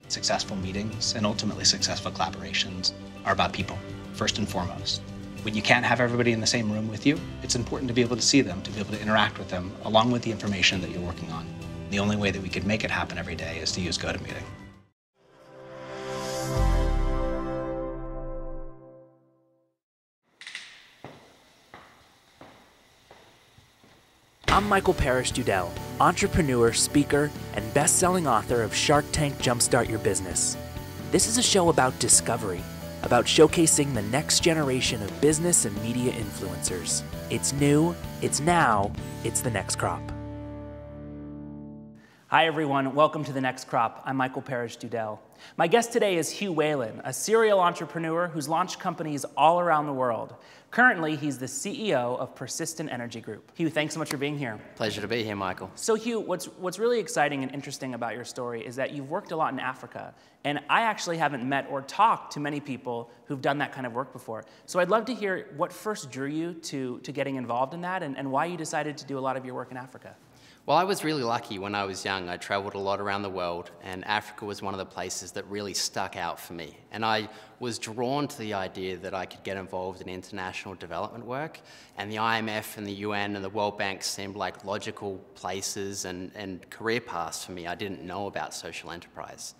Successful meetings and ultimately successful collaborations are about people, first and foremost. When you can't have everybody in the same room with you, it's important to be able to see them, to be able to interact with them, along with the information that you're working on. The only way that we could make it happen every day is to use GoToMeeting. I'm Michael Parrish-Dudell, entrepreneur, speaker, and best-selling author of Shark Tank Jumpstart Your Business. This is a show about discovery, about showcasing the next generation of business and media influencers. It's new, it's now, it's the next crop. Hi everyone, welcome to The Next Crop. I'm Michael Parrish-Dudell. My guest today is Hugh Whalan, a serial entrepreneur who's launched companies all around the world. Currently, he's the CEO of Persistent Energy Group. Hugh, thanks so much for being here. Pleasure to be here, Michael. So Hugh, what's really exciting and interesting about your story is that you've worked a lot in Africa, and I actually haven't met or talked to many people who've done that kind of work before. So I'd love to hear what first drew you to getting involved in that and why you decided to do a lot of your work in Africa. Well, I was really lucky when I was young. I traveled a lot around the world, and Africa was one of the places that really stuck out for me. And I was drawn to the idea that I could get involved in international development work, and the IMF and the UN and the World Bank seemed like logical places and career paths for me. I didn't know about social enterprise.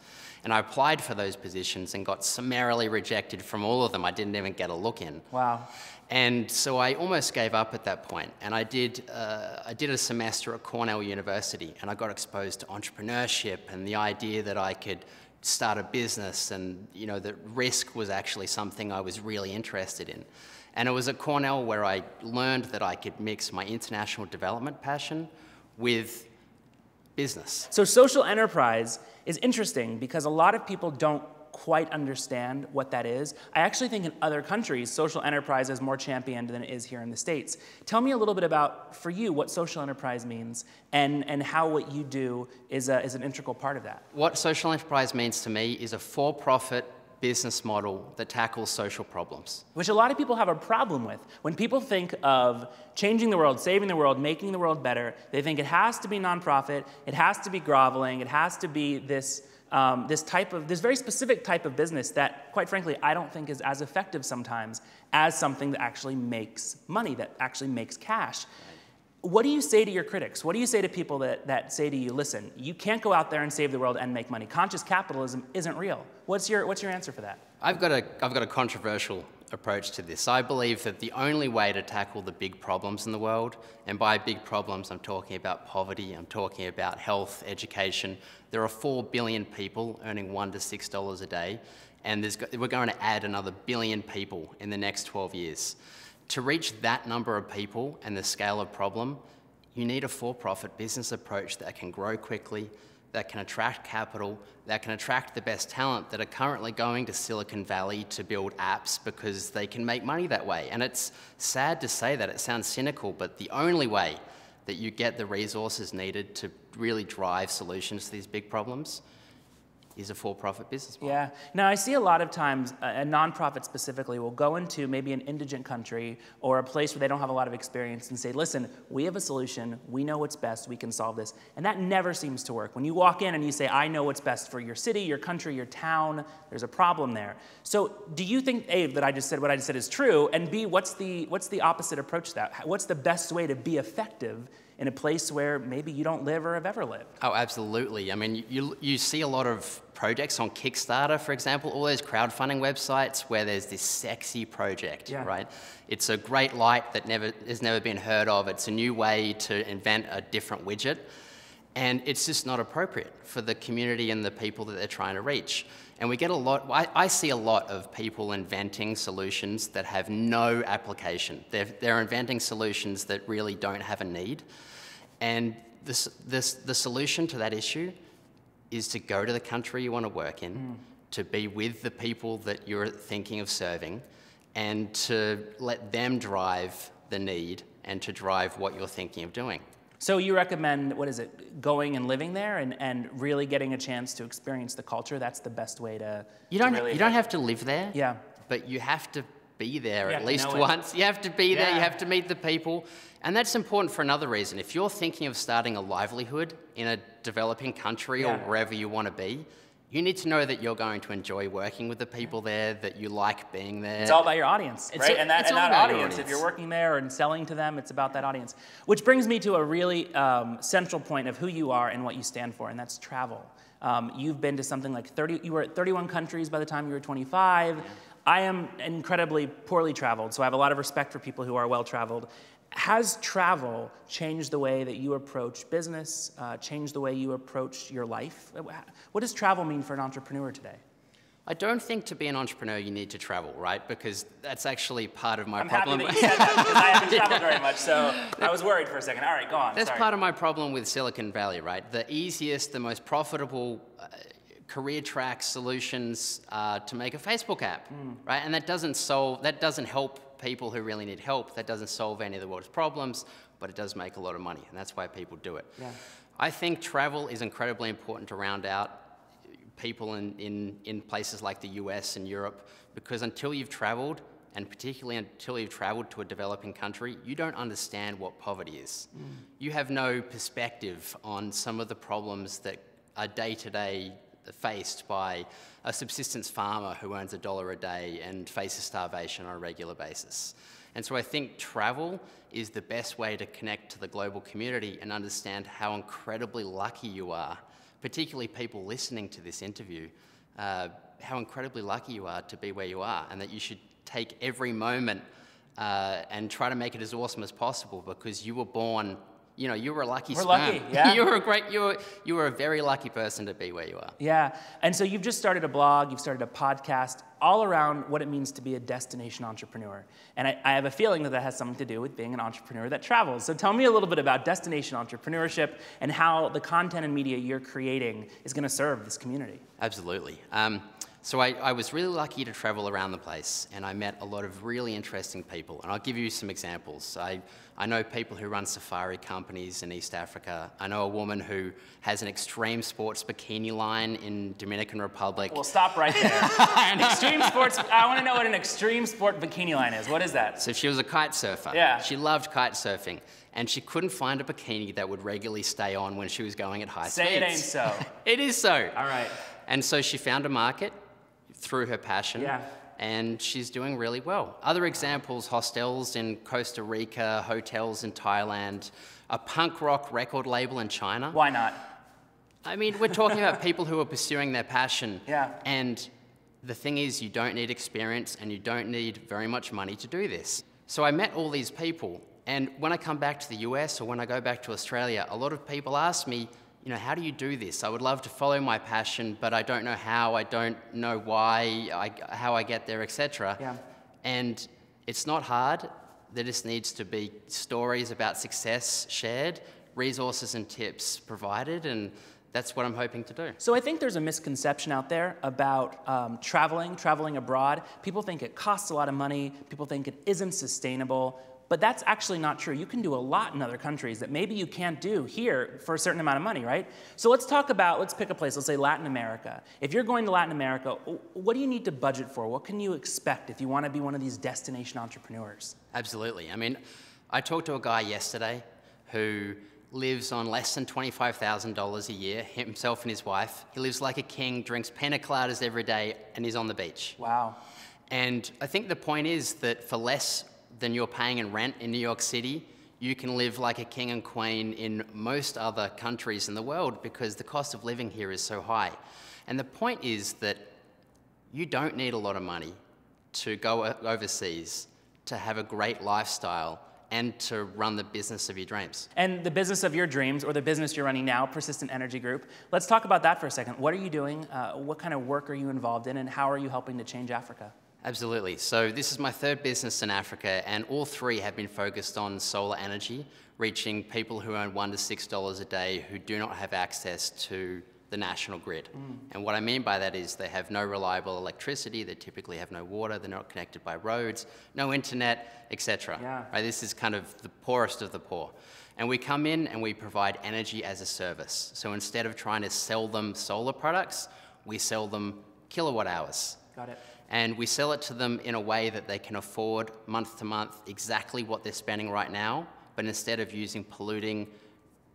And I applied for those positions and got summarily rejected from all of them. I didn't even get a look in. Wow. And so I almost gave up at that point. And I did a semester at Cornell University, and I got exposed to entrepreneurship and the idea that I could start a business, and that risk was actually something I was really interested in. And it was at Cornell where I learned that I could mix my international development passion with business. So social enterprise is interesting because a lot of people don't quite understand what that is. I actually think in other countries, social enterprise is more championed than it is here in the States. Tell me a little bit about, for you, what social enterprise means and how what you do is an integral part of that. What social enterprise means to me is a for-profit business model that tackles social problems. Which a lot of people have a problem with. When people think of changing the world, saving the world, making the world better, they think it has to be nonprofit, it has to be groveling, it has to be this very specific type of business that, quite frankly, I don't think is as effective sometimes as something that actually makes money, that actually makes cash. What do you say to your critics? What do you say to people that say to you, listen, you can't go out there and save the world and make money. Conscious capitalism isn't real. What's your answer for that? I've got a controversial approach to this. I believe that the only way to tackle the big problems in the world, and by big problems I'm talking about poverty, I'm talking about health, education. There are 4 billion people earning $1 to $6 a day, and we're going to add another billion people in the next 12 years. To reach that number of people and the scale of problem, you need a for-profit business approach that can grow quickly, that can attract capital, that can attract the best talent that are currently going to Silicon Valley to build apps because they can make money that way. And it's sad to say that, it sounds cynical, but the only way that you get the resources needed to really drive solutions to these big problems is a for-profit business model. Yeah. Now, I see a lot of times a nonprofit specifically will go into maybe an indigent country or a place where they don't have a lot of experience and say, listen, we have a solution, we know what's best, we can solve this. And that never seems to work. When you walk in and you say, I know what's best for your city, your country, your town, there's a problem there. So do you think, A, that what I just said is true, and B, what's the opposite approach to that? What's the best way to be effective in a place where maybe you don't live or have ever lived? Oh, absolutely. I mean, you see a lot of projects on Kickstarter, for example, all those crowdfunding websites where there's this sexy project, right? It's a great light that has never been heard of. It's a new way to invent a different widget. And it's just not appropriate for the community and the people that they're trying to reach. And we get a lot, I see a lot of people inventing solutions that have no application. They're inventing solutions that really don't have a need. And the solution to that issue is to go to the country you want to work in, to be with the people that you're thinking of serving, and to let them drive the need and to drive what you're thinking of doing. So you recommend, going and living there and really getting a chance to experience the culture? That's the best way to You don't have to live there, yeah, but you have to be there at least once. You have to be there, you have to meet the people. And that's important for another reason. If you're thinking of starting a livelihood in a developing country or wherever you want to be, You need to know that you're going to enjoy working with the people there, that you like being there. It's all about your audience, right? And that audience, if you're working there and selling to them, it's about that audience. Which brings me to a really central point of who you are and what you stand for, and that's travel. You've been to something like you were at 31 countries by the time you were 25. Yeah. I am incredibly poorly traveled, so I have a lot of respect for people who are well-traveled. Has travel changed the way that you approach business, changed the way you approach your life? What does travel mean for an entrepreneur today? I don't think to be an entrepreneur you need to travel, right? Because that's actually part of my I'm problem. happy that you said that because I haven't traveled very much, so I was worried for a second. All right, go on. That's part of my problem with Silicon Valley, right? The easiest, the most profitable career track solutions to make a Facebook app, right? And that doesn't help people who really need help. That doesn't solve any of the world's problems, but it does make a lot of money, and that's why people do it. Yeah. I think travel is incredibly important to round out people in places like the US and Europe, because until you've traveled, and particularly until you've traveled to a developing country, you don't understand what poverty is. You have no perspective on some of the problems that are day-to-day faced by a subsistence farmer who earns $1 a day and faces starvation on a regular basis. And so I think travel is the best way to connect to the global community and understand how incredibly lucky you are, particularly people listening to this interview, how incredibly lucky you are to be where you are, and that you should take every moment and try to make it as awesome as possible, because you were born, you were a lucky sperm. We're lucky, yeah. You were a very lucky person to be where you are. Yeah, and so you've just started a blog, you've started a podcast, all around what it means to be a destination entrepreneur. And I have a feeling that has something to do with being an entrepreneur that travels. So tell me a little bit about destination entrepreneurship and how the content and media you're creating is going to serve this community. Absolutely. So I was really lucky to travel around the place, and I met a lot of really interesting people. And I'll give you some examples. I know people who run safari companies in East Africa. I know a woman who has an extreme sports bikini line in Dominican Republic. Well, stop right there. Extreme sports, I want to know what an extreme sport bikini line is. What is that? So she was a kite surfer. Yeah. She loved kite surfing, and she couldn't find a bikini that would regularly stay on when she was going at high speeds. Say it ain't so. It is so. All right. And so she found a market through her passion, and she's doing really well. Other examples, hostels in Costa Rica, hotels in Thailand, a punk rock record label in China. Why not? I mean, we're talking about people who are pursuing their passion. Yeah. And the thing is, you don't need experience and you don't need very much money to do this. So I met all these people, and when I come back to the US or when I go back to Australia, a lot of people ask me, how do you do this? I would love to follow my passion, but I don't know how, I don't know why, how I get there, etc. Yeah. And it's not hard. There just needs to be stories about success shared, resources and tips provided, and that's what I'm hoping to do. So I think there's a misconception out there about traveling abroad. People think it costs a lot of money. People think it isn't sustainable. But that's actually not true. You can do a lot in other countries that maybe you can't do here for a certain amount of money, right? So let's pick a place, let's say Latin America. If you're going to Latin America, what do you need to budget for? What can you expect if you want to be one of these destination entrepreneurs? Absolutely. I mean, I talked to a guy yesterday who lives on less than $25,000 a year, himself and his wife. He lives like a king, drinks pina coladas every day, and he's on the beach. Wow. And I think the point is that for less than you're paying in rent in New York City, you can live like a king and queen in most other countries in the world, because the cost of living here is so high. And the point is that you don't need a lot of money to go overseas, to have a great lifestyle, and to run the business of your dreams. And the business of your dreams, or the business you're running now, Persistent Energy Group, let's talk about that for a second. What are you doing? What kind of work are you involved in, and how are you helping to change Africa? Absolutely. So this is my third business in Africa, and all three have been focused on solar energy, reaching people who earn $1 to $6 a day who do not have access to the national grid. And what I mean by that is they have no reliable electricity, they typically have no water, they're not connected by roads, no internet, etc. Yeah. Right? This is kind of the poorest of the poor. And we come in and we provide energy as a service. So instead of trying to sell them solar products, we sell them kilowatt hours. Got it. And we sell it to them in a way that they can afford month to month exactly what they're spending right now, but instead of using polluting,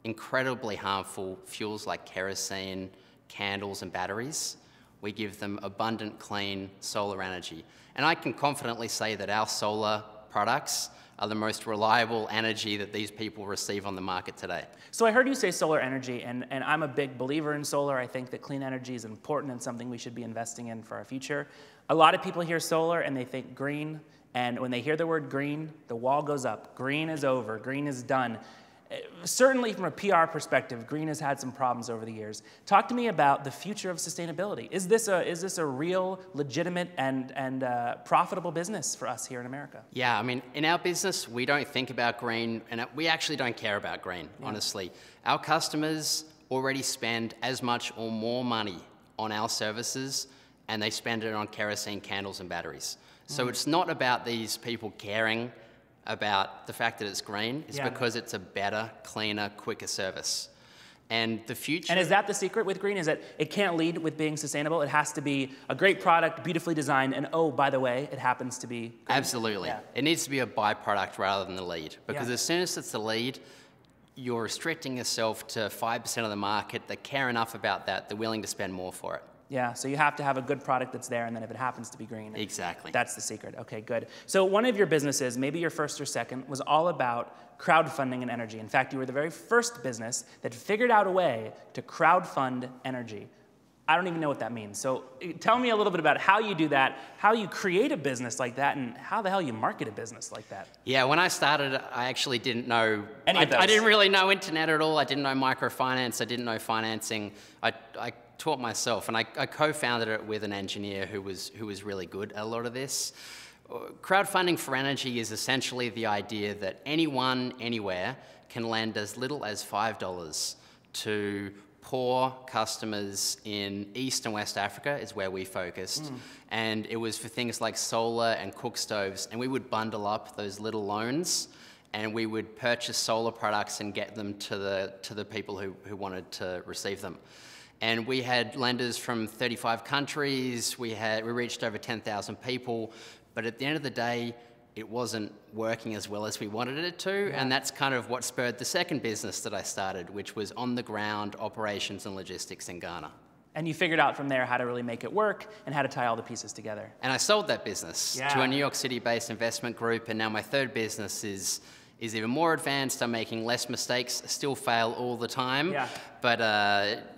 incredibly harmful fuels like kerosene, candles and batteries. We give them abundant, clean solar energy. And I can confidently say that our solar products are the most reliable energy that these people receive on the market today. So I heard you say solar energy, and I'm a big believer in solar. I think that clean energy is important and something we should be investing in for our future. A lot of people hear solar and they think green, and when they hear the word green, the wall goes up. Green is over, green is done. Certainly from a PR perspective, green has had some problems over the years. Talk to me about the future of sustainability. Is this a real, legitimate, and profitable business for us here in America? Yeah, I mean, in our business, we don't think about green, and we actually don't care about green, honestly. Our customers already spend as much or more money on our services, and they spend it on kerosene, candles, and batteries. So it's not about these people caring about the fact that it's green. It's because it's a better, cleaner, quicker service. And the future... And is that the secret with green? Is that it can't lead with being sustainable? It has to be a great product, beautifully designed, and oh, by the way, it happens to be green. Absolutely. Yeah. It needs to be a byproduct rather than the lead. Because as soon as it's the lead, you're restricting yourself to 5% of the market that care enough about that, they're willing to spend more for it. Yeah, so you have to have a good product that's there, and then if it happens to be green, exactly, that's the secret. Okay, good. So one of your businesses, maybe your first or second, was all about crowdfunding and energy. In fact, you were the very first business that figured out a way to crowdfund energy. I don't even know what that means. So tell me a little bit about how you do that, how you create a business like that, and how the hell you market a business like that. Yeah, when I started, I actually didn't know, I didn't really know internet at all. I didn't know microfinance. I didn't know financing. I taught myself, and I co-founded it with an engineer who was really good at a lot of this. Crowdfunding for energy is essentially the idea that anyone, anywhere, can lend as little as $5 to poor customers in East and West Africa is where we focused. And it was for things like solar and cook stoves, and we would bundle up those little loans, and we would purchase solar products and get them to the people who wanted to receive them. And we had lenders from 35 countries, we reached over 10,000 people, but at the end of the day, it wasn't working as well as we wanted it to, and that's kind of what spurred the second business that I started, which was on-the-ground operations and logistics in Ghana. And you figured out from there how to really make it work and how to tie all the pieces together. And I sold that business to a New York City-based investment group, and now my third business is even more advanced. I'm making less mistakes. I still fail all the time, but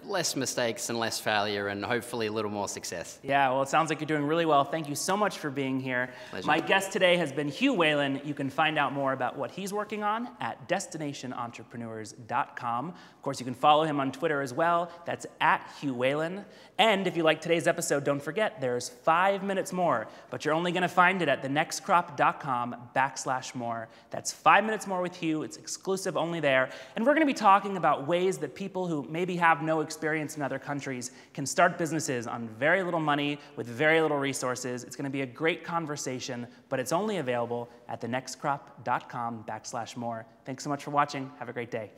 less mistakes and less failure, and hopefully a little more success. Yeah, well, it sounds like you're doing really well. Thank you so much for being here. Pleasure. My guest today has been Hugh Whalan. You can find out more about what he's working on at destinationentrepreneurs.com. Of course, you can follow him on Twitter as well. That's at Hugh Whalan. And if you like today's episode, don't forget, there's 5 minutes more, but you're only going to find it at thenextcrop.com/more. That's 5 minutes more with Hugh. It's exclusive only there. And we're going to be talking about ways that people who maybe have no experience in other countries can start businesses on very little money with very little resources. It's going to be a great conversation, but it's only available at thenextcrop.com/more. Thanks so much for watching. Have a great day.